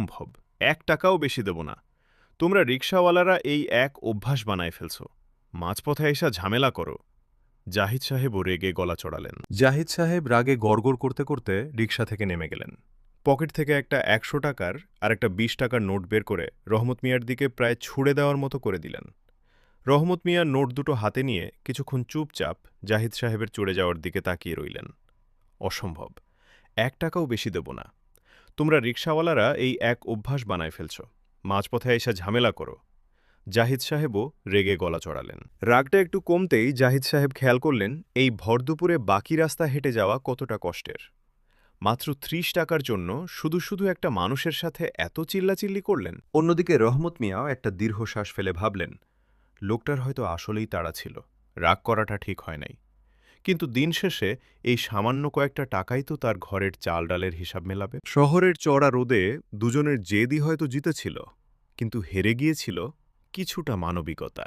অসম্ভব, ১ টাকাও বেশি দেব না। তোমরা রিকশাওয়ালারা এই এক অভ্যাস বানায় ফেলছ। মাঝপথে এসা ঝামেলা করো। জাহিদ সাহেবও রেগে গলা চড়ালেন। জাহিদ সাহেব রাগে গড়গড় করতে করতে রিকশা থেকে নেমে গেলেন। পকেট থেকে একটা ১০০ টাকার আর একটা ২০ টাকার নোট বের করে রহমত মিয়ার দিকে প্রায় ছুঁড়ে দেওয়ার মতো করে দিলেন। রহমত মিয়া নোট দুটো হাতে নিয়ে কিছুক্ষণ চুপচাপ জাহিদ সাহেবের চড়ে যাওয়ার দিকে তাকিয়ে রইলেন। অসম্ভব, ১ টাকাও বেশি দেব না। তোমরা রিকশাওয়ালারা এই এক অভ্যাস বানায় ফেলছ। মাঝপথে এসে ঝামেলা করো। জাহিদ সাহেবও রেগে গলা চড়ালেন। রাগটা একটু কমতেই জাহিদ সাহেব খেয়াল করলেন এই ভরদুপুরে বাকি রাস্তা হেঁটে যাওয়া কতটা কষ্টের। মাত্র ৩০ টাকার জন্য শুধু শুধু একটা মানুষের সাথে এত চিল্লাচিল্লি করলেন। অন্যদিকে রহমত মিয়াও একটা দীর্ঘশ্বাস ফেলে ভাবলেন, লোকটার হয়তো আসলেই তাড়া ছিল, রাগ করাটা ঠিক হয় নাই। কিন্তু দিন শেষে এই সামান্য কয়েকটা টাকাই তো তার ঘরের চাল ডালের হিসাব মেলাবে। শহরের চড়া রোদে দুজনের জেদই হয়তো জিতেছিল, কিন্তু হেরে গিয়েছিল কিছুটা মানবিকতা।